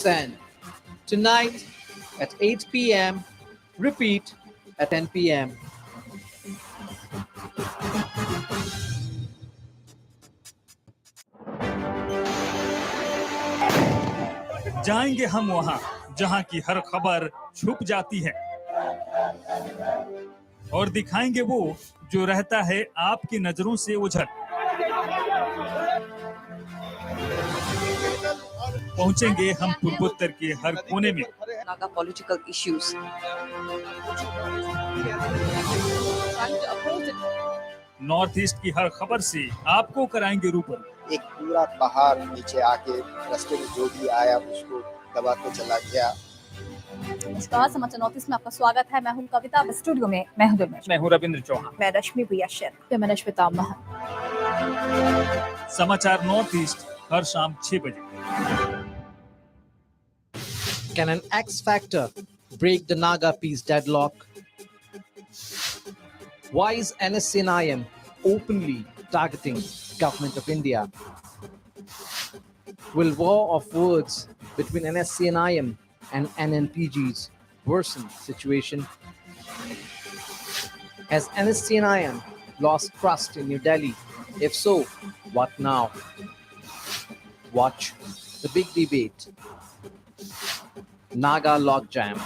Send. Tonight at 8 p.m. Repeat at 10 p.m. जाएंगे हम वहां जहां की हर खबर छुप जाती है और दिखाएंगे वो जो रहता है आपकी नजरों से ओझल। पहुंचेंगे हम पूर्वोत्तर के हर कोने में। Naga political issues. North east की हर खबर से आपको कराएंगे रूबरू। एक पूरा पहाड़ नीचे आके रास्ते में जो भी आया उसको दबा के चला गया। नमस्कार, समाचार नॉर्थ ईस्ट में आपका स्वागत है। मैं हूं कविता, स्टूडियो में मैं हूं दुर्मेश, मैं हूं रविंद्र चौहान, मैं रश्मि प्रिया शेर, मैं नश्विता महन। समाचार नॉर्थ ईस्ट हर शाम 6 बजे। Can an X factor break the Naga peace deadlock? Why is NSCNIM openly targeting government of India? Will war of words between NSCNIM and NNPGs worsen situation? Has NSCNIM lost trust in New Delhi? If so, what now? Watch the big debate. Naga logjam.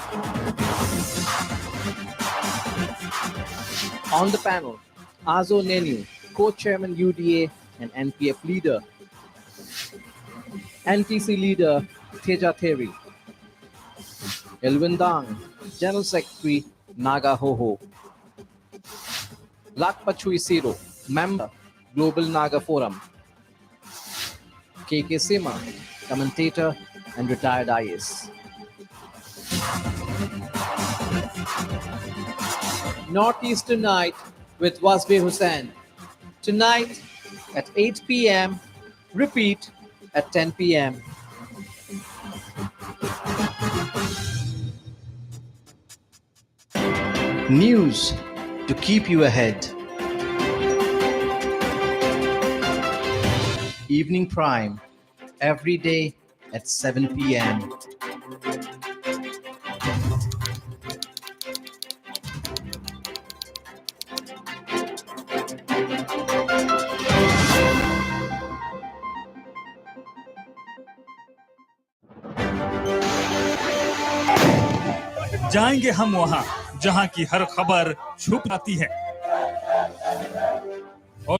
On the panel, Azo Nenu, co-chairman UDA and NPF leader. NTC leader Teja Theri. Elwindang, general secretary Naga Hoho. Lakpachui Siro, member Global Naga Forum. KK Sima, commentator and retired IAS. Northeast Tonight with Wasbeh Hussain. Tonight at 8 p.m. Repeat at 10 p.m. News to keep you ahead. Evening Prime every day at 7 p.m. जाएंगे हम वहां जहां की हर खबर छुप जाती है और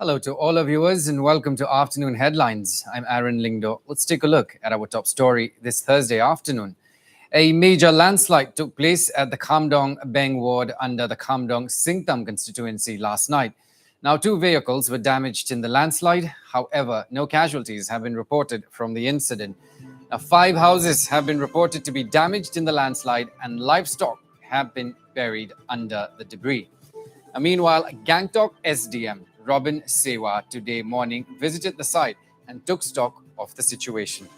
Hello to all our viewers and welcome to Afternoon Headlines. I'm Aaron Lingdo. Let's take a look at our top story this Thursday afternoon. A major landslide took place at the Kamdong Beng ward under the Kamdong Singtam constituency last night. Now, 2 vehicles were damaged in the landslide. However, no casualties have been reported from the incident. Now, 5 houses have been reported to be damaged in the landslide and livestock have been buried under the debris. Now, meanwhile, Gangtok SDM Robin Sewa today morning visited the site and took stock of the situation.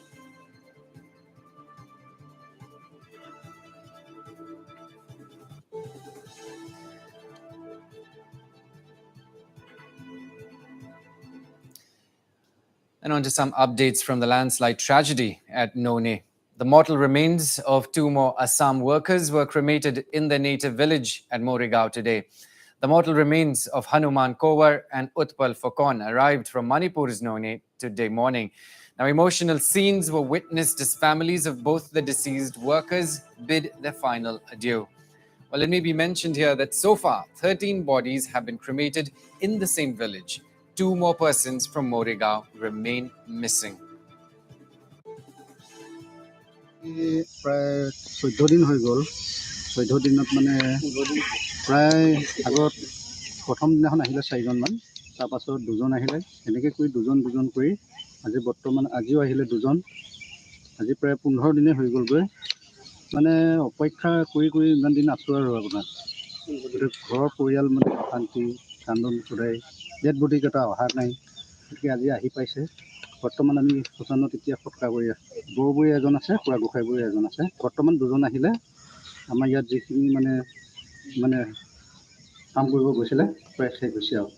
And on to some updates from the landslide tragedy at None. The mortal remains of 2 more Assam workers were cremated in their native village at Morigao today. The mortal remains of Hanuman Kowar and Utpal Fokon arrived from Manipur's None today morning. Now, emotional scenes were witnessed as families of both the deceased workers bid their final adieu. Well, it may be mentioned here that so far, 13 bodies have been cremated in the same village. 2 more persons from Morigao remain missing. প্ৰায় 14 দিন হৈ গ'ল। 14 দিনত মানে প্ৰায় আগত প্ৰথম দিনাখন আহিলে 4 জনমান, তাৰপাছত দুজন আহিলে এনেকৈ কৰি দুজন কৰি আজি বৰ্তমান আজিও আহিলে দুজন আজি প্ৰায় 15 দিনে হৈ গ'লগৈ মানে অপেক্ষা কৰি ইমান দিন আছোঁ আৰু আপোনাৰ গোটেই ঘৰৰ পৰিয়াল মানে অশান্তি কান্দোন খুদাই ডেড বডিকেইটা অহা নাই গতিকে আজি আহি পাইছে বৰ্তমান আমি শ্মশানত এতিয়া সৎকাৰ কৰি আছোঁ বৰবুঢ়ী এজন আছে খুৰা গোসাঁই বুঢ়ী এজন আছে বৰ্তমান দুজন আহিলে আমাৰ ইয়াত যিখিনি মানে কাম কৰিব গৈছিলে প্ৰায় শেষ হৈছে আৰু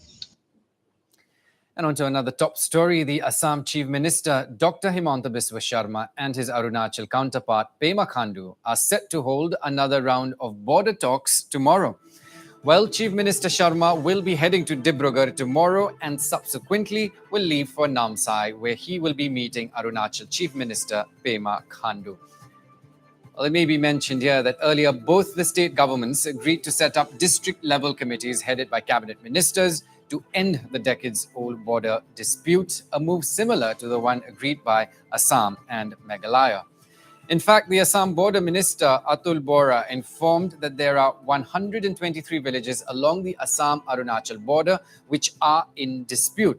And on to another top story, the Assam Chief Minister Dr. Himanta Biswa Sharma and his Arunachal counterpart Pema Khandu are set to hold another round of border talks tomorrow. Well, Chief Minister Sharma will be heading to Dibrugarh tomorrow and subsequently will leave for Namsai, where he will be meeting Arunachal Chief Minister Pema Khandu. Well, it may be mentioned here that earlier both the state governments agreed to set up district-level committees headed by cabinet ministers to end the decades-old border dispute, a move similar to the one agreed by Assam and Meghalaya. In fact, the Assam border minister Atul Bora informed that there are 123 villages along the Assam-Arunachal border which are in dispute.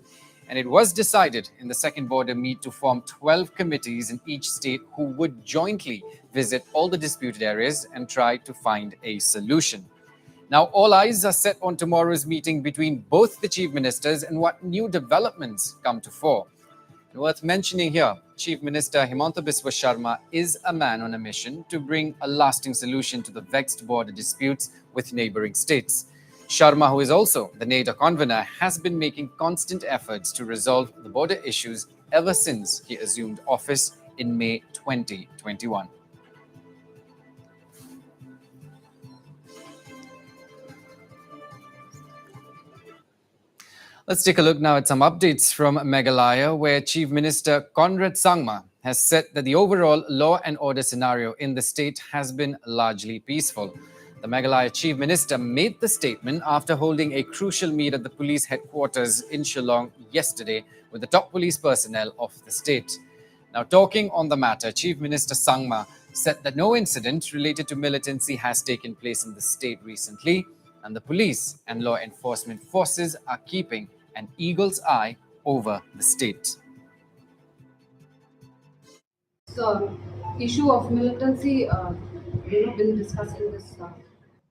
And it was decided in the second border meet to form 12 committees in each state who would jointly visit all the disputed areas and try to find a solution. Now, all eyes are set on tomorrow's meeting between both the chief ministers and what new developments come to fore. Worth mentioning here, Chief Minister Himanta Biswa Sharma is a man on a mission to bring a lasting solution to the vexed border disputes with neighboring states. Sharma, who is also the NATO convener, has been making constant efforts to resolve the border issues ever since he assumed office in May 2021. Let's take a look now at some updates from Meghalaya, where Chief Minister Conrad Sangma has said that the overall law and order scenario in the state has been largely peaceful. The Meghalaya Chief Minister made the statement after holding a crucial meet at the police headquarters in Shillong yesterday with the top police personnel of the state. Now, talking on the matter, Chief Minister Sangma said that no incident related to militancy has taken place in the state recently, and the police and law enforcement forces are keeping an eagle's eye over the state. So, issue of militancy, been discussed in this.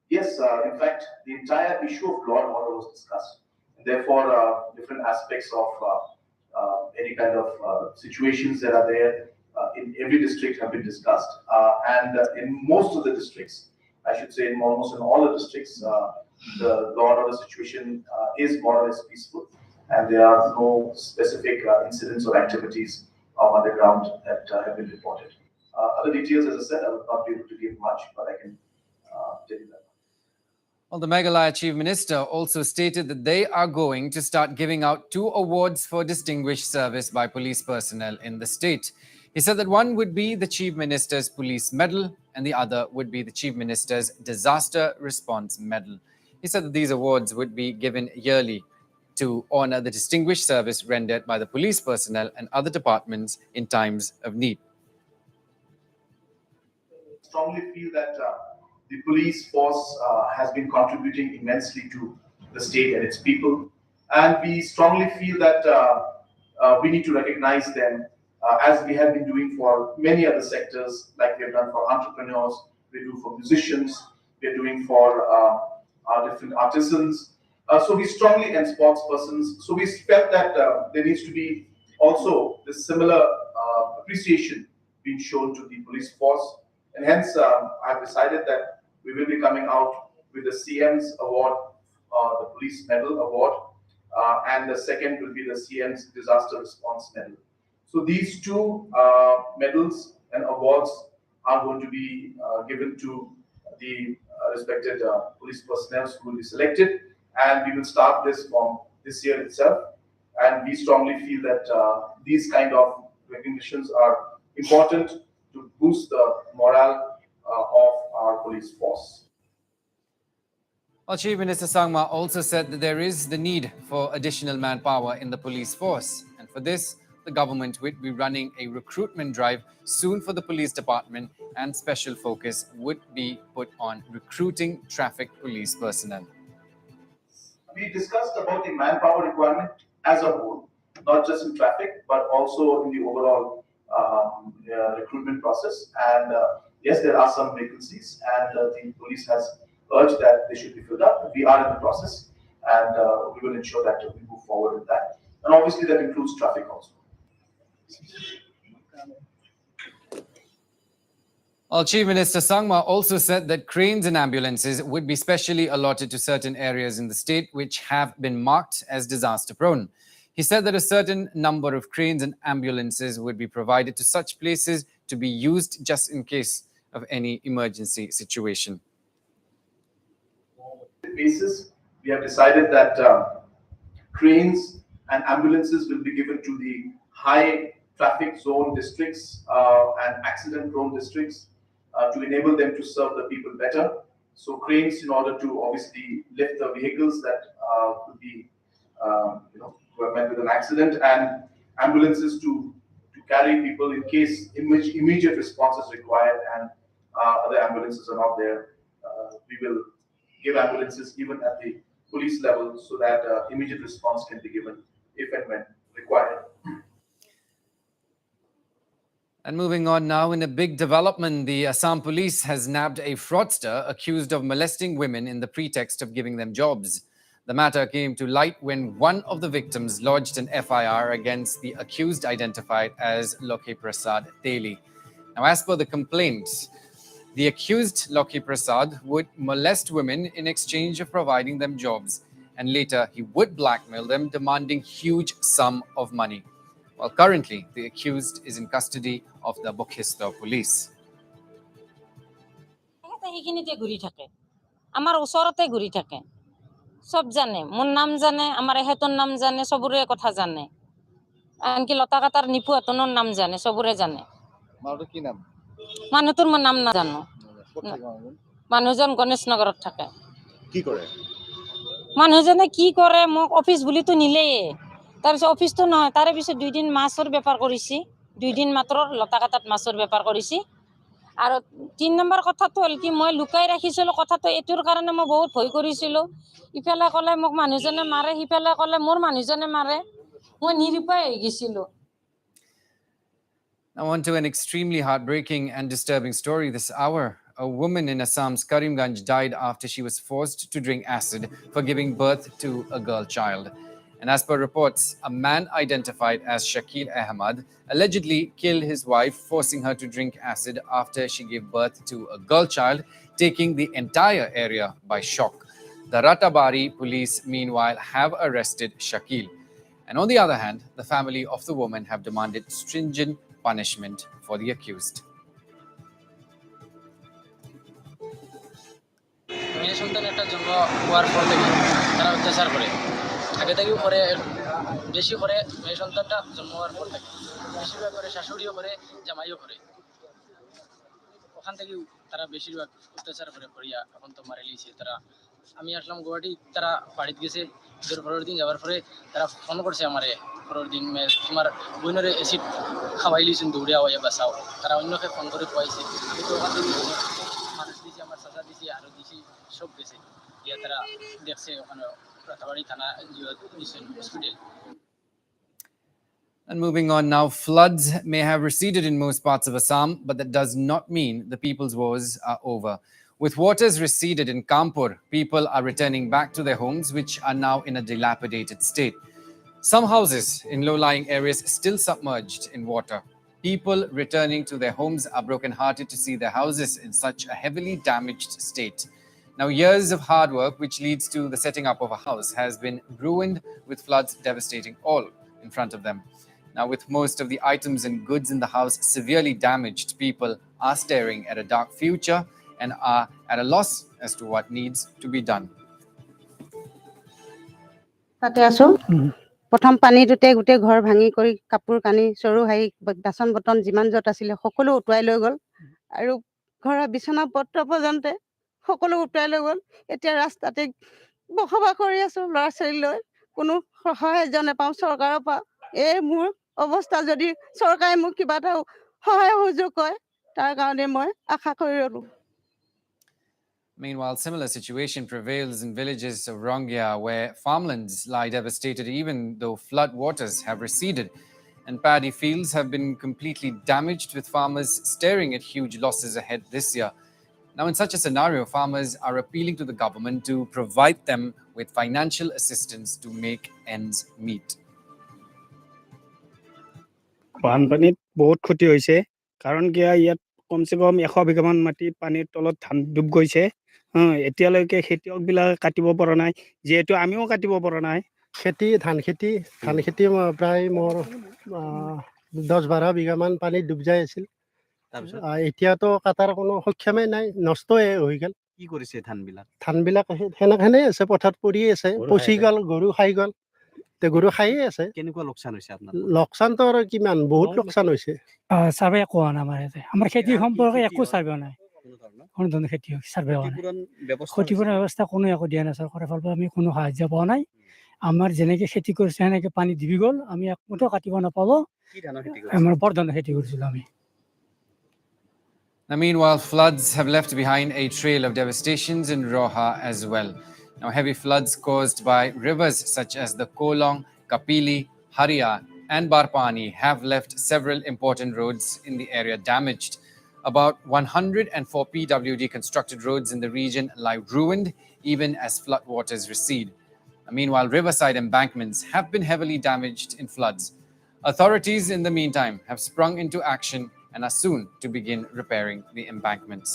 Yes, in fact, the entire issue of law and order was discussed. Therefore, different aspects of any kind of situations that are there in every district have been discussed. And in most of the districts, I should say in almost in all the districts, the law and order situation is more or less peaceful. And there are no specific incidents or activities on the ground that have been reported. Other details, as I said, I will not be able to give much, but I can tell you that. Well, the Meghalaya Chief Minister also stated that they are going to start giving out 2 awards for distinguished service by police personnel in the state. He said that one would be the Chief Minister's Police Medal and the other would be the Chief Minister's Disaster Response Medal. He said that these awards would be given yearly to honor the distinguished service rendered by the police personnel and other departments in times of need. Strongly feel that the police force has been contributing immensely to the state and its people. And we strongly feel that we need to recognize them as we have been doing for many other sectors, like we have done for entrepreneurs, we do for musicians, we are doing for our different artisans. So we strongly, and sports persons, so we felt that there needs to be also this similar appreciation being shown to the police force. And hence, I have decided that we will be coming out with the CM's award, the Police Medal Award, and the second will be the CM's Disaster Response Medal. So these 2 medals and awards are going to be given to the respected police personnel who will be selected, and we will start this from this year itself. And we strongly feel that these kind of recognitions are important to boost the morale of our police force. Well, Chief Minister Sangma also said that there is the need for additional manpower in the police force. And for this, the government would be running a recruitment drive soon for the police department, and special focus would be put on recruiting traffic police personnel. we discussed about the manpower requirement as a whole, not just in traffic, but also in the overall recruitment process. And yes, there are some vacancies, and the police has urged that they should be filled up. We are in the process, and we will ensure that we move forward with that. And obviously, that includes traffic also. Well, Chief Minister Sangma also said that cranes and ambulances would be specially allotted to certain areas in the state which have been marked as disaster-prone. He said that a certain number of cranes and ambulances would be provided to such places to be used just in case of any emergency situation. Basis, we have decided that cranes and ambulances will be given to the high traffic zone districts and accident prone districts to enable them to serve the people better. So cranes in order to obviously lift the vehicles that could be met with an accident, and ambulances to carry people in case immediate response is required and other ambulances are not there. We will give ambulances even at the police level so that immediate response can be given if and when required. And moving on now, in a big development, the Assam police has nabbed a fraudster accused of molesting women in the pretext of giving them jobs. The matter came to light when one of the victims lodged an FIR against the accused, identified as Lokhe Prasad Teli. Now, as per the complaint, the accused, Lokhe Prasad, would molest women in exchange of providing them jobs, and later he would blackmail them, demanding huge sum of money. Well, currently, the accused is in custody of the Bokhisto police. সব জানে, মোৰ নাম জানে, আমাৰ এহেতৰ নাম জানে, সবৰে কথা জানে। আনকি লতা কাটাৰ নিপুহঁতৰ নাম জানে, সবৰে জানে। মানুহৰ কি নাম? মানুহটোৰ মই নাম নাজানো। মানুহজন গণেশনগৰত থাকে। কি কৰে? মানুহজনে কি কৰে মোক অফিস বুলিতো নিলেই। তাৰপিছত অফিসটো নহয়, তাৰে পিছত 2 দিন মাছৰ বেপাৰ কৰিছি। 2 দিন মাত্ৰ লতা কাটাত মাছৰ বেপাৰ কৰিছি। আৰু 3 নম্বৰ কথাটো হ'ল কি, মই লুকাই ৰাখিছিলো কথাটো এটোৰ কাৰণে মই বহুত ভয় কৰিছিলো। ইফালে কলে মোক মানুহজনে মাৰে, সিফালে কলে মোৰ মানুহজনে মাৰে। মই নিৰুপায় হৈ গৈছিলো। Now on to an extremely heartbreaking and disturbing story this hour. A woman in Assam's Karimganj died after she was forced to drink acid for giving birth to a girl child. And as per reports, a man identified as Shakil Ahmad allegedly killed his wife, forcing her to drink acid after she gave birth to a girl child, taking the entire area by shock. The Ratabari police, meanwhile, have arrested Shakil. And on the other hand, the family of the woman have demanded stringent punishment for the accused. মেয়ে সন্তান একটা জন্ম হওয়ার পর থেকে তারা অত্যাচার করে, আগে থেকেও করে, বেশি করে মেয়ে সন্তানটা জন্ম হওয়ার পর থেকে, বেশিরভাগ করে শাশুড়িও করে, জামাইও করে। ওখান থেকেও তারা বেশিরভাগ অত্যাচার করে করিয়া এখন তো মারে লিয়েছে তারা। আমি আসলাম গুয়াহাটি, তারা বাড়িতে গেছে। পরের দিন যাওয়ার পরে তারা ফোন করছে আমারে, পরের দিন তোমার বোনের অ্যাসিড খাওয়াই লিয়েছেন, দৌড়ে আওয়াইয়া বাঁচাও। তারা অন্যকে ফোন করে খোয়াইছে। আমি তো ওখান থেকে মানুষ দিছি, আমার চাচা দিছি, আরও দিছি, সব গেছে গিয়ে তারা দেখছে ওখানে রাতাবাড়ি থানা hospital. And moving on now, floods may have receded in most parts of Assam, but that does not mean the people's woes are over. With waters receded in Kanpur, people are returning back to their homes, which are now in a dilapidated state. Some houses in low-lying areas still submerged in water. People returning to their homes are broken-hearted to see their houses in such a heavily damaged state. Now, years of hard work, which leads to the setting up of a house, has been ruined with floods devastating all in front of them. Now, with most of the items and goods in the house severely damaged, people are staring at a dark future and are at a loss as to what needs to be done. তাতে আছো, প্ৰথম পানীটোতে গোটেই ঘৰ ভাঙি কৰি কাপোৰ কানি চৰু হাৰি বাচন বৰ্তন যিমান য'ত আছিলে সকলো উটুৱাই লৈ গ'ল, আৰু ঘৰৰ বিচনা পত্ৰ পৰ্যন্ত সকলো উটুৱাই লৈ গ'ল। এতিয়া ৰাস্তাতে বসবাস কৰি আছো ল'ৰা ছোৱালী লৈ, কোনো সাহায্য নাপাওঁ চৰকাৰৰ পৰা। এই মোৰ অৱস্থা, যদি চৰকাৰে মোক কিবা এটা সহায় সুযোগ কৰে তাৰ কাৰণে মই আশা কৰি ৰ'লো। Meanwhile, similar situation prevails in villages of Rongya, where farmlands lie devastated even though flood waters have receded, and paddy fields have been completely damaged, with farmers staring at huge losses ahead this year. Now, in such a scenario, farmers are appealing to the government to provide them with financial assistance to make ends meet. বানপানীত বহুত ক্ষতি হৈছে কাৰণ কিয় ইয়াত কমচে কম 100 বিঘামান মাটি পানীৰ তলত ধান ডুব গৈছে এতিয়ালৈকে খেতিয়কবিলাক কাটিব পৰা নাই যেহেতু আমিও কাটিব পৰা নাই ধান খেতি প্ৰায় মোৰ 10-12 বিঘামান পানীত ডুব যাই আছিল এতিয়াতো কাটাৰ কোনো সক্ষমেই নাই নষ্টই হৈ গ'ল কি কৰিছে ধানবিলাক সেনেখনেই আছে পথাৰত পৰি আছে পচি গ'ল গৰু খাই গ'ল গৰু খাইয়ে আছে কেনেকুৱা লোকচান হৈছে আপোনাৰ লোকচানটো আৰু কিমান বহুত লোকচান হৈছে চাৰ্ভে কোৱা নাই আমাৰ খেতি সম্পৰ্কে একো চাৰ্ভে নাই কোনো ধৰণৰ খেতি চাৰ্ভে হোৱা নাই ক্ষতিপূৰণ ব্যৱস্থা কোনো একো দিয়া নাই চৰকাৰৰ ফালৰ পৰা আমি কোনো সাহায্য পোৱা নাই আমাৰ যেনেকে খেতি কৰিছে সেনেকে পানী ডুবি গ'ল আমি একমতো কাটিব নাপাব আমাৰ বৰ ধানৰ খেতি কৰিছিলোঁ আমি Now, meanwhile, floods have left behind a trail of devastations in Roha as well. Now, heavy floods caused by rivers such as the Kolong, Kapili, Haria, and Barpani have left several important roads in the area damaged. About 104 PWD constructed roads in the region lie ruined, even as floodwaters recede. Meanwhile, riverside embankments have been heavily damaged in floods. Authorities, in the meantime, have sprung into action and are soon to begin repairing the embankments.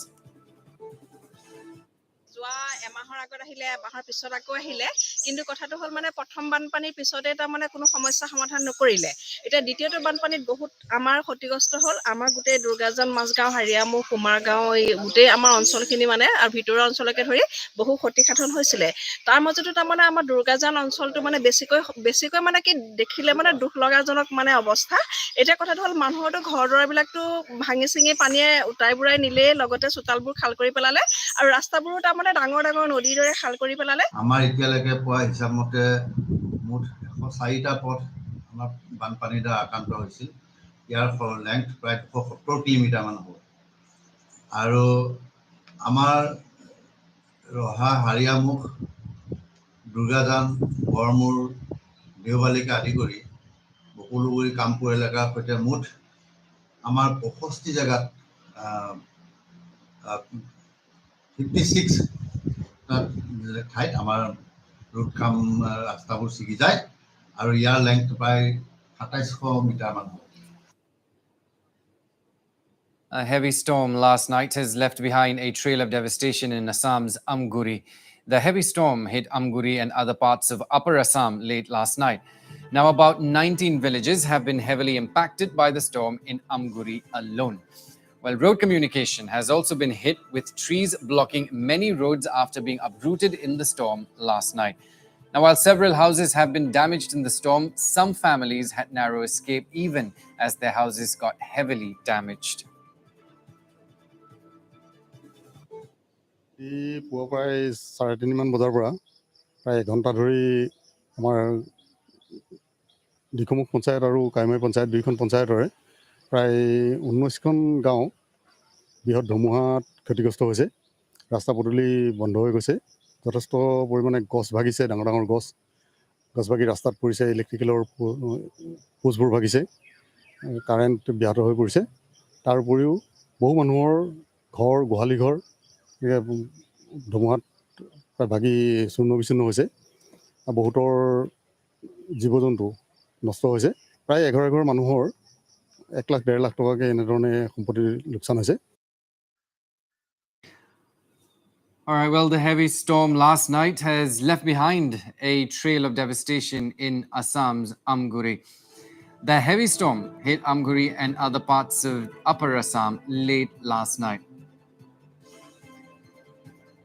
এমাহৰ আগত আহিলে এমাহৰ পিছত আকৌ আহিলে কিন্তু কথাটো হ'ল মানে প্ৰথম বানপানীৰ পিছতে তাৰমানে কোনো সমস্যা সমাধান নকৰিলে এতিয়া দ্বিতীয়টো বানপানীত বহুত আমাৰ ক্ষতিগ্ৰস্ত হ'ল আমাৰ গোটেই দুৰ্গাজন মাজগাঁও হাৰিয়ামুখ কুমাৰগাঁও এই গোটেই আমাৰ অঞ্চলখিনি মানে আৰু ভিতৰুৱা অঞ্চলকে ধৰি বহু ক্ষতিসাধন হৈছিলে তাৰ মাজতো তাৰমানে আমাৰ দুৰ্গাজন অঞ্চলটো মানে বেছিকৈ মানে কি দেখিলে মানে দুখ লগাজনক মানে অৱস্থা এতিয়া কথাটো হ'ল মানুহৰতো ঘৰ দুৱাৰবিলাকতো ভাঙি চিঙি পানীয়ে উটাই বুৰাই নিলে লগতে চোতালবোৰ খাল কৰি পেলালে আৰু ৰাস্তাবোৰো তাৰমানে ডাঙৰ ডাঙৰ নদীৰ দৰে খাল কৰি পেলালে আমাৰ এতিয়ালৈকে পোৱা হিচাপ মতে মুঠ 104টা পথ আমাৰ বানপানীৰ দ্বাৰা আক্ৰান্ত হৈছিল ইয়াৰ লেংথ প্ৰায় 270 কিলোমিটাৰ মান হ'ব আৰু আমাৰ ৰহা হাৰিয়ামুখ দুৰ্গাজান বৰমুৰ দেওবালিকা আদি কৰি বকুলুগুৰি কামপুৰ এলেকাৰ সৈতে মুঠ আমাৰ 65 জেগাত 56 ঠাইত আমাৰ ৰোড কাম ৰাস্তাবোৰ ছিগি যায় আৰু ইয়াৰ লেংথ প্ৰায় 2700 মিটাৰ মান হ'ব A heavy storm last night has left behind a trail of devastation in Assam's Amguri. The heavy storm hit Amguri and other parts of Upper Assam late last night. Now, about 19 villages have been heavily impacted by the storm in Amguri alone. Well, road communication has also been hit with trees blocking many roads after being uprooted in the storm last night. Now, while several houses have been damaged in the storm, some families had narrow escape even as their houses got heavily damaged. পুৱা প্ৰায় 3:30 মান বজাৰ পৰা প্ৰায় এঘণ্টা ধৰি আমাৰ দিখমুখ পঞ্চায়ত আৰু কাইমাৰী পঞ্চায়ত দুইখন পঞ্চায়তৰে প্ৰায় 19খন গাঁও বৃহৎ ধুমুহাত ক্ষতিগ্ৰস্ত হৈছে ৰাস্তা পদূলি বন্ধ হৈ গৈছে যথেষ্ট পৰিমাণে গছ ভাগিছে ডাঙৰ ডাঙৰ গছ ভাগি ৰাস্তাত পৰিছে ইলেক্ট্ৰিকেলৰ পোষ্টবোৰ ভাগিছে কাৰেণ্ট ব্যাহত হৈ পৰিছে তাৰ উপৰিও বহু মানুহৰ ঘৰ গোহালি ঘৰ ধুমুহাত প্ৰায় ভাগি চূৰ্ণ বিচূৰ্ণ হৈছে বহুতৰ জীৱ জন্তু নষ্ট হৈছে প্ৰায় এঘৰ মানুহৰ 1,00,000-1.5 লাখ টকাকৈ এনেধৰণে সম্পত্তিৰ লোকচান হৈছে All right, well, the heavy storm last night has left behind a trail of devastation in Assam's Amguri. The heavy storm hit Amguri and other parts of Upper Assam late last night.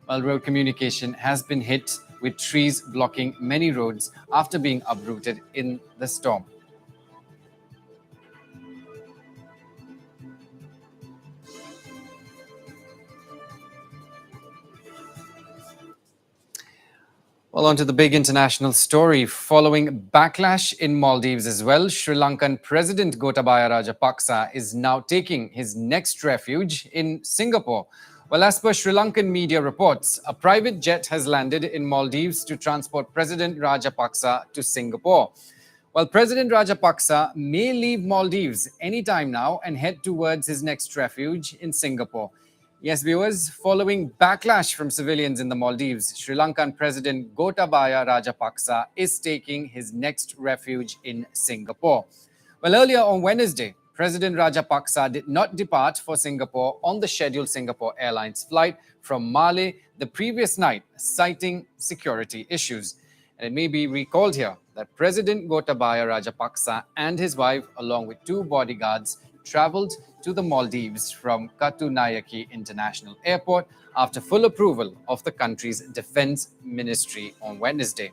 Well, road communication has been hit with trees blocking many roads after being uprooted in the storm. Well, on to the big international story. Following backlash in Maldives as well, Sri Lankan President Gotabaya Rajapaksa is now taking his next refuge in Singapore, Well, as per Sri Lankan media reports, a private jet has landed in Maldives to transport President Rajapaksa to Singapore. Well, President Rajapaksa may leave Maldives anytime now and head towards his next refuge in Singapore. Yes, viewers, following backlash from civilians in the Maldives, Sri Lankan President Gotabaya Rajapaksa is taking his next refuge in Singapore. Well, earlier on Wednesday, President Rajapaksa did not depart for Singapore on the scheduled Singapore Airlines flight from Male the previous night, citing security issues. And it may be recalled here that President Gotabaya Rajapaksa and his wife, along with 2 bodyguards, traveled to the Maldives from Katunayake International Airport after full approval of the country's defense ministry on Wednesday.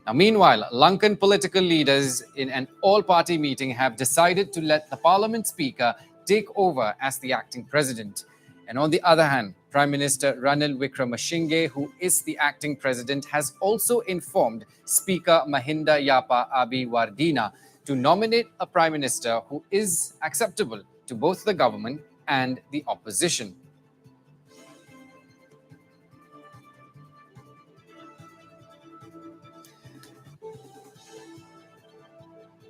Now, meanwhile, Lankan political leaders in an all-party meeting have decided to let the parliament speaker take over as the acting president. And on the other hand, Prime Minister Ranil Wickremesinghe, who is the acting president, has also informed Speaker Mahinda Yapa Abiywardena to nominate a prime minister who is acceptable to both the government and the opposition.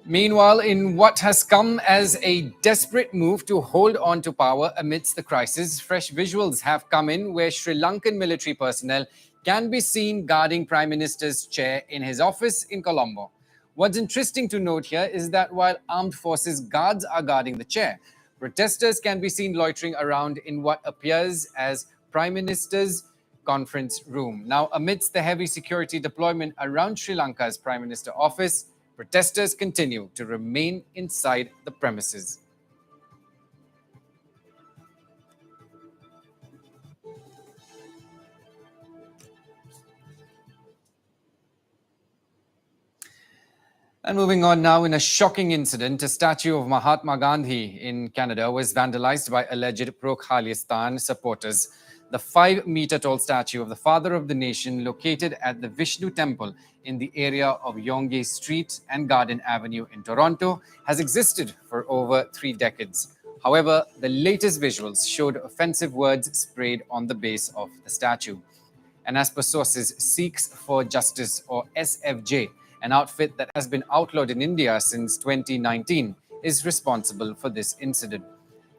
Meanwhile, in what has come as a desperate move to hold on to power amidst the crisis, fresh visuals have come in where Sri Lankan military personnel can be seen guarding Prime Minister's chair in his office in Colombo. What's interesting to note here is that while armed forces guards are guarding the chair, protesters can be seen loitering around in what appears as Prime Minister's conference room. Now, amidst the heavy security deployment around Sri Lanka's Prime Minister office, protesters continue to remain inside the premises. And moving on now, in a shocking incident, a statue of Mahatma Gandhi in Canada was vandalized by alleged pro-Khalistan supporters. The 5-meter-tall statue of the father of the nation, located at the Vishnu Temple in the area of Yonge Street and Garden Avenue in Toronto, has existed for over 3 decades. However, the latest visuals showed offensive words sprayed on the base of the statue. And as per sources, Sikhs for Justice, or SFJ, an outfit that has been outlawed in India since 2019, is responsible for this incident.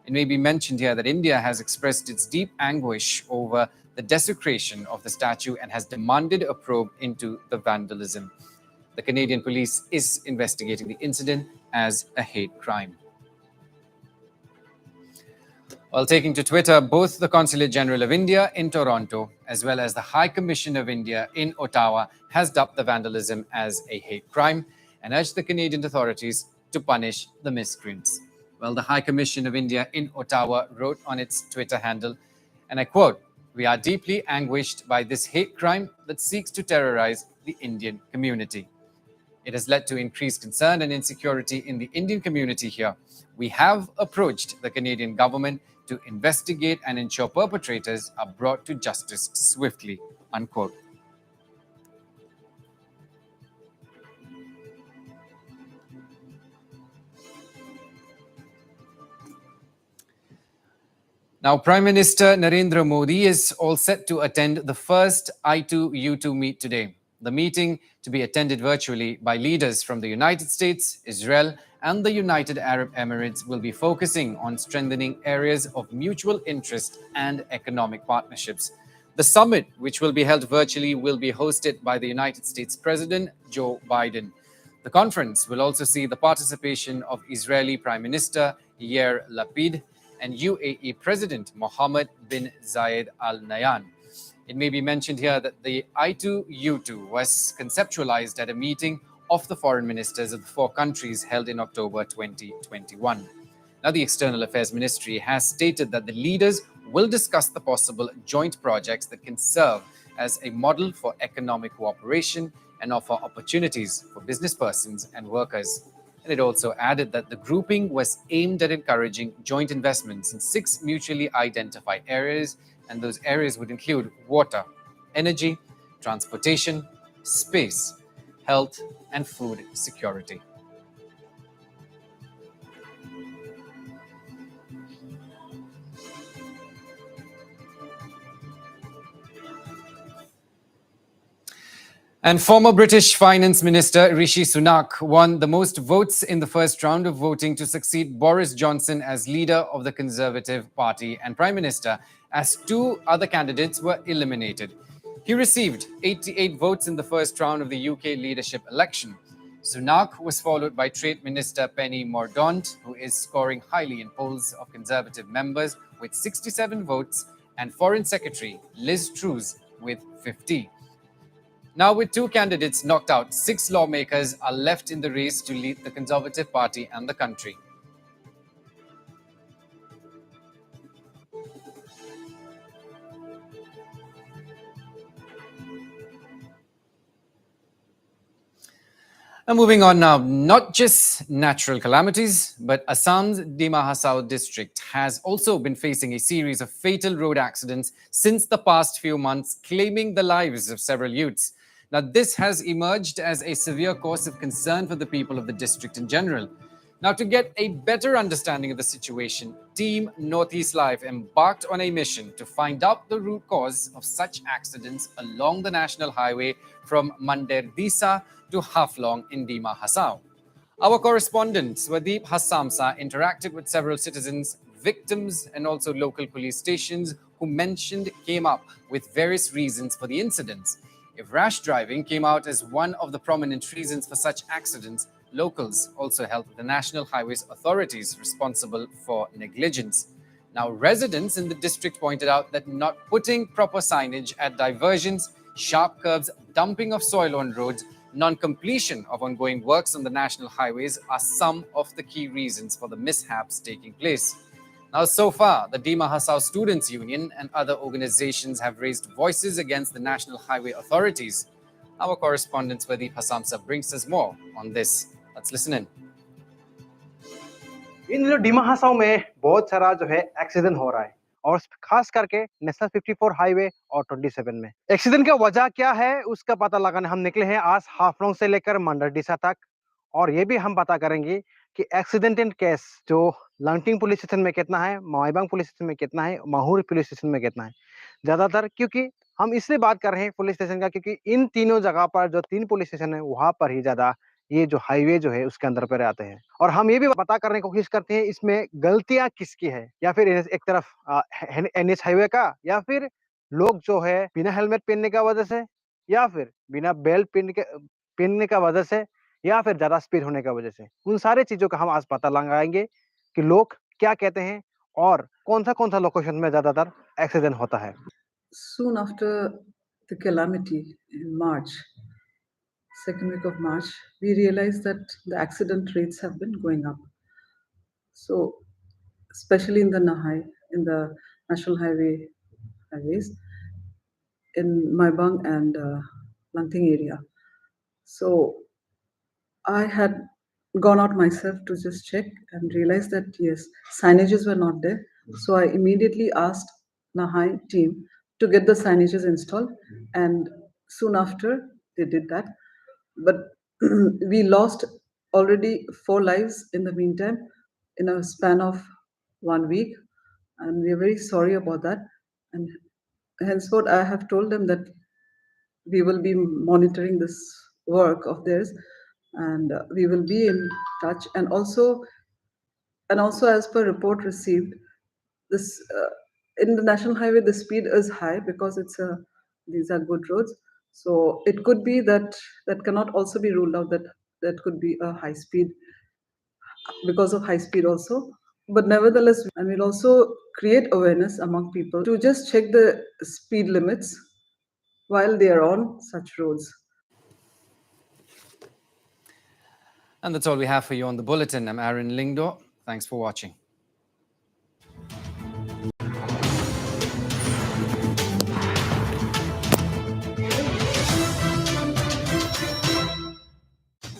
It may be mentioned here that India has expressed its deep anguish over the desecration of the statue and has demanded a probe into the vandalism. The Canadian police is investigating the incident as a hate crime. While taking to Twitter, both the Consulate General of India in Toronto as well as the High Commission of India in Ottawa has dubbed the vandalism as a hate crime and urged the Canadian authorities to punish the miscreants. Well, the High Commission of India in Ottawa wrote on its Twitter handle, and I quote, "We are deeply anguished by this hate crime that seeks to terrorize the Indian community. It has led to increased concern and insecurity in the Indian community here. We have approached the Canadian government to investigate and ensure perpetrators are brought to justice swiftly," unquote. Now, Prime Minister Narendra Modi is all set to attend the first I2U2 meet today. The meeting, to be attended virtually by leaders from the United States, Israel, and the United Arab Emirates, will be focusing on strengthening areas of mutual interest and economic partnerships. The summit, which will be held virtually, will be hosted by the United States President Joe Biden. The conference will also see the participation of Israeli Prime Minister Yair Lapid and UAE President Mohammed bin Zayed Al Nahyan. It may be mentioned here that the I2U2 was conceptualized at a meeting of the foreign ministers of the 4 countries held in October 2021. Now, the External Affairs Ministry has stated that the leaders will discuss the possible joint projects that can serve as a model for economic cooperation and offer opportunities for business persons and workers. And it also added that the grouping was aimed at encouraging joint investments in 6 mutually identified areas, and those areas would include water, energy, transportation, space, health, and food security. And former British Finance Minister Rishi Sunak won the most votes in the first round of voting to succeed Boris Johnson as leader of the Conservative Party and Prime Minister, as two other candidates were eliminated. He received 88 votes in the first round of the UK leadership election. Sunak was followed by Trade Minister Penny Mordaunt, who is scoring highly in polls of Conservative members with 67 votes, and Foreign Secretary Liz Truss with 50. Now, with two candidates knocked out, 6 lawmakers are left in the race to lead the Conservative Party and the country. And moving on now, not just natural calamities, but Assam's Dima Hasao district has also been facing a series of fatal road accidents since the past few months, claiming the lives of several youths. Now, this has emerged as a severe cause of concern for the people of the district in general. Now, to get a better understanding of the situation, Team Northeast Live embarked on a mission to find out the root cause of such accidents along the national highway from Manderdisa to Haflong in Dima Hasao. Our correspondent, Swadeep Hassamsa, interacted with several citizens, victims, and also local police stations who came up with various reasons for the incidents. If rash driving came out as one of the prominent reasons for such accidents, locals also held the National Highways authorities responsible for negligence. Now, residents in the district pointed out that not putting proper signage at diversions, sharp curves, dumping of soil on roads, non-completion of ongoing works on the national highways are some of the key reasons for the mishaps taking place. Now, so far, the Dima Hasao Students' Union and other organizations have raised voices against the National Highway authorities. Our correspondent Swadeep Hassamsa brings us more on this. Let's listen in. इन दिनों डीमा हासाओ में बहुत सारा जो है accident हो रहा है और खास करके नेशनल 54 हाईवे और 27 में एक्सीडेंट का वजह क्या है उसका पता लगाने हम निकले हैं आज हाफलोंग से लेकर मंडरडीसा तक और ये भी हम पता करेंगे कि एक्सीडेंट केस जो लंगटिंग पुलिस स्टेशन में कितना है, माईबांग पुलिस स्टेशन में कितना है, माहूर पुलिस स्टेशन में कितना है ज्यादातर, क्योंकि हम इसलिए बात कर रहे हैं पुलिस स्टेशन का क्योंकि इन तीनों जगह पर जो 3 पुलिस स्टेशन है वहां पर ही ज्यादा ये जो हाईवे जो है उसके अंदर पर आते हैं और हम ये भी पता करने की कोशिश करते हैं इसमें गलतियां किसकी है, या फिर एक तरफ एनएच हाईवे का, या फिर लोग जो है बिना हेलमेट पहनने का वजह से, या फिर बिना बेल्ट पहनने का वजह से, या फिर ज्यादा स्पीड होने का वजह से। उन सारे चीजों का हम आज पता लगाएंगे कि लोग क्या कहते हैं और कौन सा लोकेशन में ज्यादातर एक्सीडेंट होता है। Soon after the calamity in March, second week of March, we realized that the accident rates have been going up. So, especially in the national highways, in Maibang and Langting area. So, I had gone out myself to just check and realized that yes, signages were not there. So I immediately asked Nahai team to get the signages installed, and soon after they did that. But we lost already 4 lives in the meantime in a span of 1 week, and we are very sorry about that. And henceforth, I have told them that we will be monitoring this work of theirs, and we will be in touch. And also as per report received, this in the national highway the speed is high because these are good roads, so it could be that cannot also be ruled out, that could be a high speed because of high speed also. But nevertheless, and we'll also create awareness among people to just check the speed limits while they are on such roads. And that's all we have for you on the bulletin. I'm Aaron Lingdo. Thanks for watching.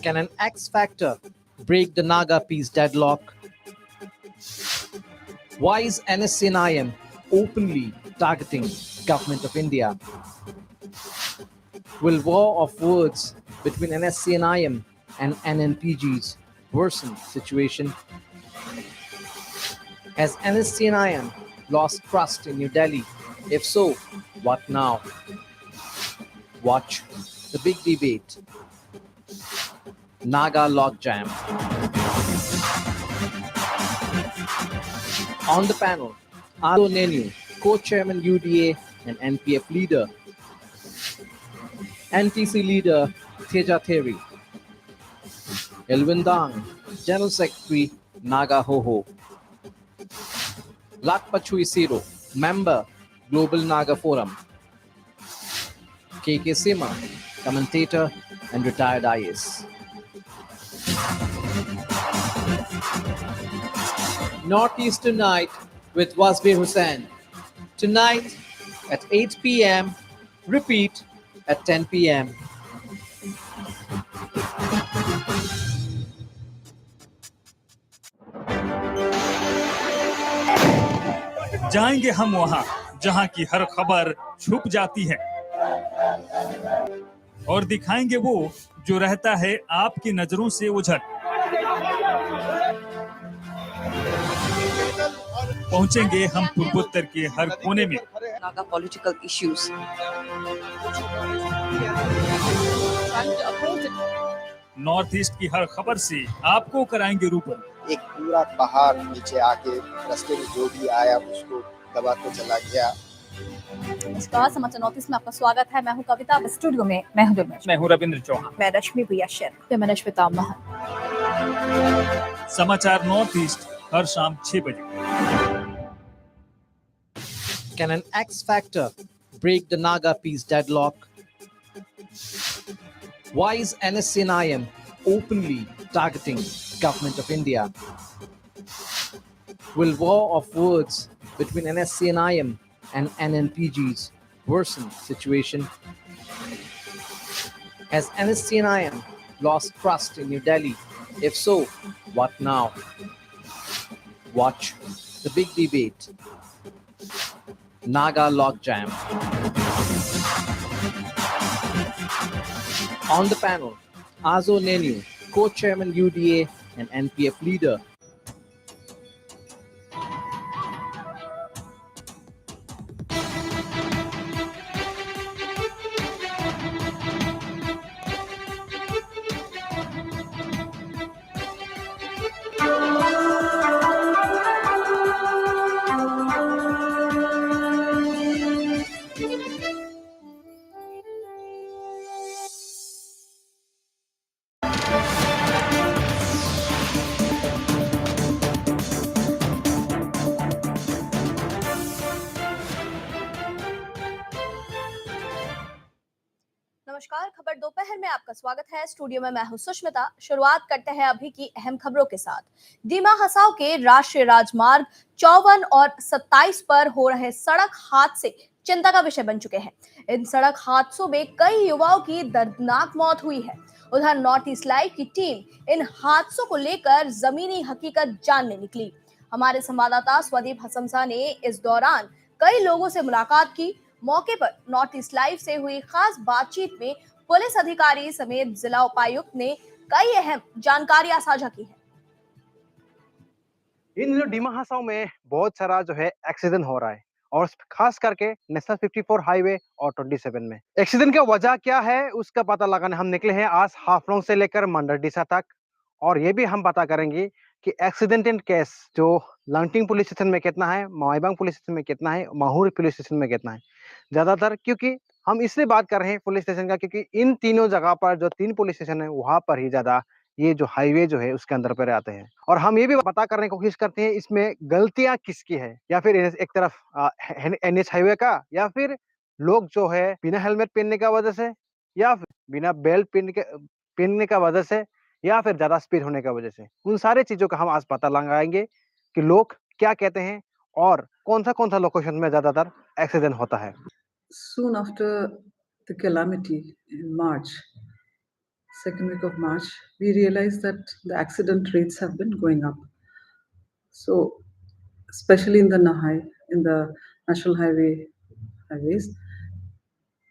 Can an X factor break the Naga peace deadlock? Why is NSCNIM openly targeting government of India? Will war of words between NSCNIM and NNPGs worsen situation? Has NSCNIM lost trust in New Delhi? If so, what now? Watch The big debate. Naga logjam. On the panel, Ado Nenu, co-chairman UDA and NPF leader. NTC leader Teja Theri. Elwindang, general secretary Naga Hoho. Lakpachui Siro, member Global Naga Forum. KK Sima, commentator and retired IAS. Northeast Tonight with Wasbir Hussain. Tonight at 8 p.m. Repeat at 10 p.m. जाएंगे हम वहां जहां की हर खबर छुप जाती है और दिखाएंगे वो जो रहता है आपकी नजरों से उझट। पहुंचेंगे हम पूर्वोत्तर के हर कोने में। Naga political issues. North east की हर खबर से आपको कराएंगे रूबरू। एक पूरा पहाड़ नीचे आके रास्ते में जो भी आया उसको दबा के चला गया। नमस्कार, समाचार नॉर्थ ईस्ट में आपका स्वागत है। मैं हूं कविता, स्टूडियो में मैं हूं रविंद्र चौहान, मैं रश्मि प्रिया शेर, मैं श्वेता महन। समाचार नॉर्थ ईस्ट हर शाम 6 बजे। Can an X factor break the Naga peace deadlock? Why is NSCNIM openly targeting government of India? Will war of words between NSCNIM and NNPGs worsen situation? Has NSCNIM lost trust in New Delhi? If so, what now? Watch the big debate. Naga logjam. On the panel, Azo Nenu, co-chairman UDA and NPF leader. नमस्कार, खबर दोपहर में आपका स्वागत है। Studio में मैं हूं सुष्मिता। शुरुआत करते हैं अभी की अहम खबरों के साथ। दीमा हसाव के राष्ट्रीय राजमार्ग 54 और 27 पर हो रहे सड़क हादसे चिंता का विषय बन चुके हैं। इन सड़क हादसों में कई युवाओं की दर्दनाक मौत हुई है। उधर नॉर्थ ईस्ट लाइव की टीम इन हादसों को लेकर जमीनी हकीकत जानने निकली। हमारे संवाददाता स्वदीप हसमसा ने इस दौरान कई लोगों से मुलाकात की। मौके पर नॉर्थ ईस्ट लाइव से हुई खास बातचीत में पुलिस अधिकारी समेत जिला उपायुक्त ने कई अहम जानकारियां साझा की है। इन दिनों डीमा हसाव में बहुत सारा जो है एक्सीडेंट हो रहा है और खास करके नेशनल 54 हाईवे और 27 में। एक्सीडेंट का वजह क्या है उसका पता लगाने हम निकले हैं आज हाफलोंग से लेकर मंडरडीसा तक, और ये भी हम पता करेंगे कि एक्सीडेंट केस जो लंगटिंग पुलिस स्टेशन में कितना है, माईबांग पुलिस स्टेशन में कितना है, माहूर पुलिस स्टेशन में कितना है ज्यादातर। क्योंकि हम इसलिए बात कर रहे हैं पुलिस स्टेशन का क्योंकि इन तीनों जगह पर जो 3 पुलिस स्टेशन है वहां पर ही ज्यादा ये जो हाईवे जो है उसके अंदर पर आते हैं। और हम ये भी पता करने की कोशिश करते हैं इसमें गलतियां किसकी है, या फिर एक तरफ एनएच हाईवे का, या फिर लोग जो है बिना हेलमेट पहनने का वजह से, या फिर बिना बेल्ट पहनने का वजह से, या फिर ज्यादा स्पीड होने का वजह से। उन सारे चीजों का हम आज पता लगाएंगे कि लोग क्या कहते हैं और कौन सा लोकेशन में ज्यादातर एक्सीडेंट होता है। Soon after the calamity in March, second week of March, we realized that the accident rates have been going up. So, especially in the Nahai, in the national highways,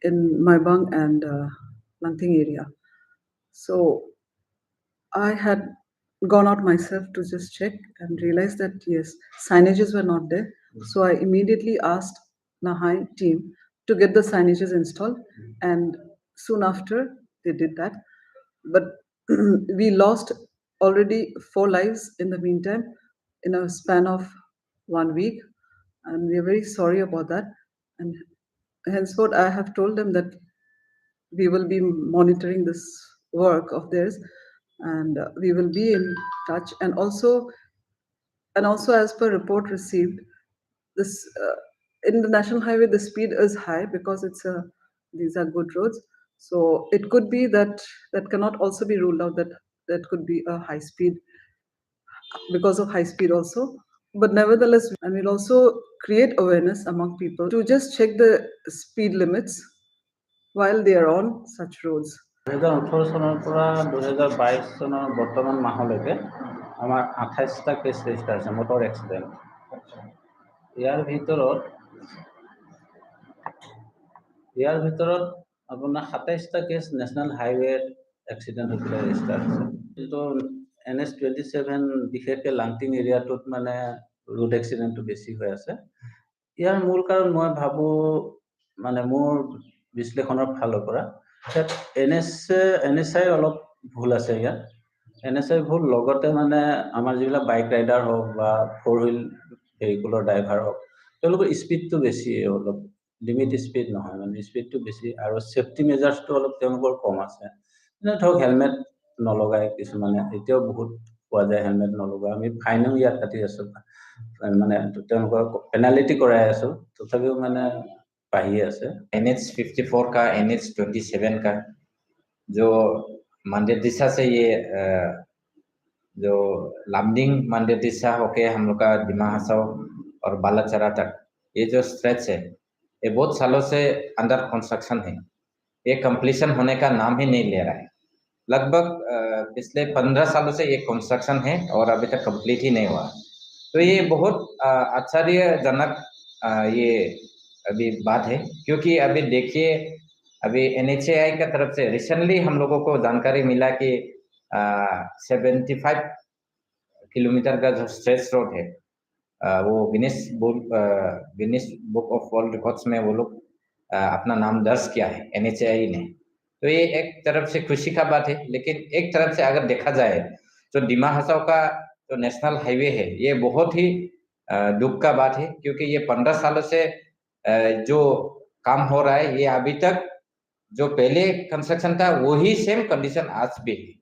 in Maibang and Langting area. So, I had gone out myself to just check and realized that yes, signages were not there. So I immediately asked Nahai team to get the signages installed, and soon after they did that. But we lost already 4 lives in the meantime in a span of 1 week, and we are very sorry about that. And henceforth, I have told them that we will be monitoring this work of theirs, and we will be in touch. And also as per report received, this in the national highway the speed is high because these are good roads, so it could be that that cannot also be ruled out, that that could be a high speed because of high speed also. But nevertheless, and we'll also create awareness among people to just check the speed limits while they are on such roads. 2018 চনৰ পৰা 2022 চনৰ বৰ্তমান মাহলৈকে আমাৰ 28টা case register আছে মটৰ accident. ইয়াৰ ভিতৰত আপোনাৰ 27টা case national হাইৱেৰ accident হৈ পেলাই ৰেজিষ্টাৰ আছে। কিন্তু NH27 বিশেষকৈ লাংটিং এৰিয়াটোত মানে ৰোড এক্সিডেণ্টটো বেছি হৈ আছে। ইয়াৰ মূল কাৰণ মই ভাবোঁ মানে মোৰ বিশ্লেষণৰ ফালৰ পৰা NSI অলপ ভুল আছে ইয়াত। NSI ভুল, লগতে মানে আমাৰ যিবিলাক বাইক ৰাইডাৰ হওক বা 4 হুইল ভেহিকুলৰ ড্ৰাইভাৰ হওক, তেওঁলোকৰ স্পীডটো বেছি, অলপ লিমিট স্পীড নহয়, মানে স্পীডটো বেছি, আৰু ছেফটি মেজাৰ্ছটো অলপ তেওঁলোকৰ কম আছে। ধৰক হেলমেট নলগায় কিছুমানে, এতিয়াও বহুত পোৱা যায় হেলমেট নলগোৱা। আমি ফাইনো ইয়াত কাটি আছোঁ, মানে তেওঁলোকৰ পেনাল্টি কৰাই আছোঁ, তথাপিও মানে बाही है। NH54 का NH27 का जो मंदिर दिशा से ये जो लामडिंग मंदिर दिशा होके हम लोग का दिमा हसाओ और बालाचरा तक ये जो स्ट्रेच है, ये बहुत सालों से अंडर कंस्ट्रक्शन है। ये कंप्लीशन होने का नाम ही नहीं ले रहा है। लगभग पिछले 15 सालों से ये कंस्ट्रक्शन है और अभी तक कंप्लीट ही नहीं हुआ। तो ये बहुत आश्चर्यजनक ये अभी बात है, क्योंकि अभी देखिए अभी NHAI का तरफ से रिसेंटली हम लोगों को जानकारी मिला कि 75 किलोमीटर का जो स्ट्रेच रोड है वो Guinness book of world records में वो लोग अपना नाम दर्ज किया है NHAI ने। तो ये एक तरफ से खुशी का बात है, लेकिन एक तरफ से अगर देखा जाए तो दिमा हसाओ का जो नेशनल हाईवे है ये बहुत ही दुख का बात है, क्योंकि ये 15 सालों से जो काम हो रहा है, ये अभी तक जो पहले कंस्ट्रक्शन था वही सेम कंडीशन आज भी है।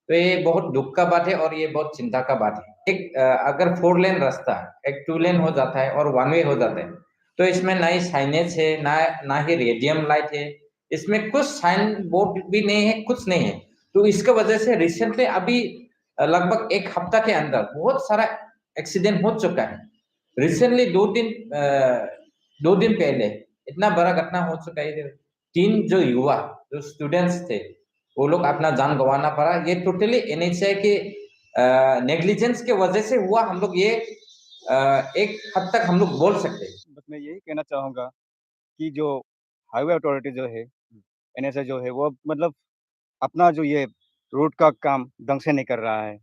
तो ये बहुत दुख का बात है और ये बहुत चिंता का बात है। एक अगर 4 लेन रास्ता एक 2 लेन हो जाता है और 1 वे हो जाता है, तो इसमें ना ही साइनेज है, ना ही रेडियम लाइट है, इसमें कुछ साइन बोर्ड भी नहीं है, कुछ नहीं है। तो इसके वजह से रिसेंटली अभी लगभग 1 हफ्ता के अंदर बहुत सारा एक्सीडेंट हो चुका है। रिसेंटली 2 दिन पहले इतना बड़ा घटना हो चुका है। 3 जो युवा जो स्टूडेंट्स थे वो लोग अपना जान गंवाना पड़ा। ये टोटली NHAI के नेग्लिजेंस के वजह से हुआ। हम लोग ये एक हद तक हम लोग बोल सकते हैं। बस मैं यही कहना चाहूँगा कि जो हाईवे अथॉरिटी जो है, NHAI जो है, वो मतलब अपना जो ये रोड का काम ढंग से नहीं कर रहा है।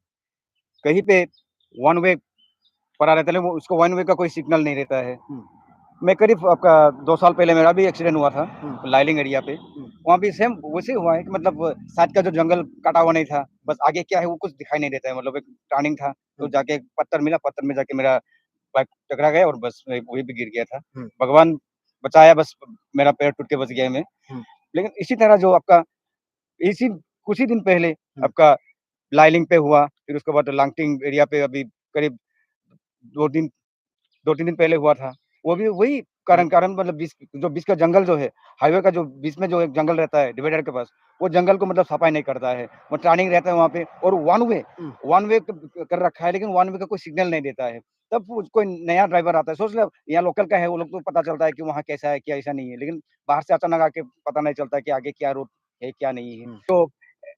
कहीं पे 1 वे पड़ा रहता है, उसको 1 वे का कोई सिग्नल नहीं रहता है। मैं करीब आपका 2 साल पहले मेरा भी एक्सीडेंट हुआ था लाइलिंग एरिया पे। वहाँ भी सेम वैसे हुआ है कि मतलब साथ का जो जंगल काटा हुआ नहीं था, बस आगे क्या है वो कुछ दिखाई नहीं देता है। मतलब एक टर्निंग था, तो जाके एक पत्थर मिला, पत्थर में जाके मेरा बाइक टकरा गया और बस वही भी गिर गया था। भगवान बचाया, बस मेरा पैर टूट के बच गया मैं। लेकिन इसी तरह जो आपका कुछ ही दिन पहले आपका लाइलिंग पे हुआ, फिर उसके बाद लांगटिंग एरिया पे अभी करीब 2-3 दिन पहले हुआ था। वो भी वही कारण मतलब बीच का जंगल जो है, हाईवे का जो बीच में जो एक जंगल रहता है डिवाइडर के पास, वो जंगल को मतलब सफाई नहीं करता है। वो टर्निंग रहता है वहाँ पे, और 1 वे कर रखा है, लेकिन 1 वे का कोई सिग्नल नहीं देता है। तब कोई नया ड्राइवर आता है, सोच लो यहाँ लोकल का है, वो लोग तो पता चलता है कि वहाँ कैसा है, क्या ऐसा नहीं है। लेकिन बाहर से अचानक आके पता नहीं चलता कि आगे क्या रोड है, क्या नहीं है। तो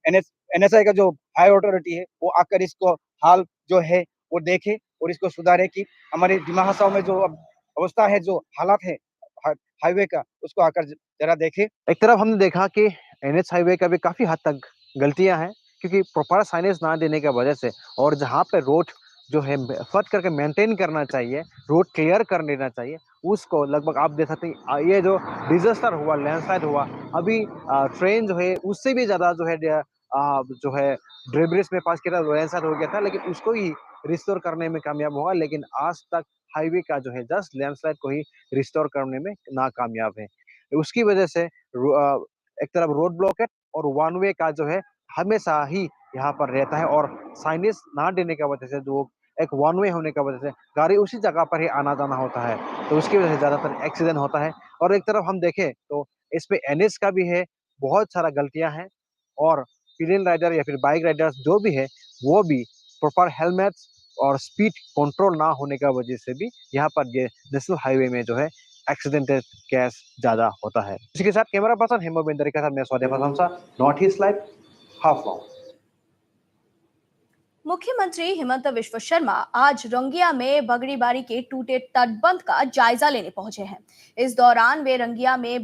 NHAI का जो हाई अथॉरिटी है वो आकर इसको हाल जो है वो देखे और इसको सुधारे कि हमारे दिमा हसाओ में जो अवस्था है, जो हालात है हाईवे का, उसको आकर जरा देखे। एक तरफ हमने देखा कि NH हाईवे का भी काफी हद तक गलतियां हैं, क्योंकि प्रॉपर साइनेज ना देने की वजह से, और जहां पे रोड जो है फर्स्ट करके मेंटेन करना चाहिए, रोड क्लियर कर लेना चाहिए, उसको लगभग आप देख सकते हैं ये जो डिजास्टर हुआ, लैंडस्लाइड हुआ, अभी ट्रेन जो है उससे भी ज़्यादा जो है ड्रेबरिज में पास किया था, लैंडस्लाइड हो गया था, लेकिन उसको ही रिस्टोर करने में कामयाब हुआ, लेकिन आज तक हाईवे का जो है जस्ट लैंडस्लाइड को ही रिस्टोर करने में नाकामयाब है। उसकी वजह से एक तरफ रोड ब्लॉक है और वन वे का जो है हमेशा ही यहाँ पर रहता है, और साइनेज ना देने की वजह से जो एक वन वे होने की वजह से गाड़ी उसी जगह पर ही आना जाना होता है, तो उसकी वजह से ज़्यादातर एक्सीडेंट होता है। और एक तरफ हम देखें तो इस पे एनएच का भी है, बहुत सारा गलतियां हैं, और पिलियन राइडर या फिर बाइक राइडर्स जो भी है वो भी प्रॉपर हेलमेट और स्पीड कंट्रोल ना होने की वजह से भी यहाँ पर ये नेशनल हाईवे में जो है एक्सीडेंटेड केस ज्यादा होता है। इसके साथ कैमरा पर्सन हेमोबिंदर के साथ मैं स्वाति प्रशंसा, नॉर्थ ईस्ट लाइव, हाफलॉन्ग। मुख्यमंत्री हिमंत विश्व शर्मा आज रंगिया में बगड़ीबारी के टूटे तटबंध का जायजा लेने पहुंचे हैं। इस दौरान वे रंगिया में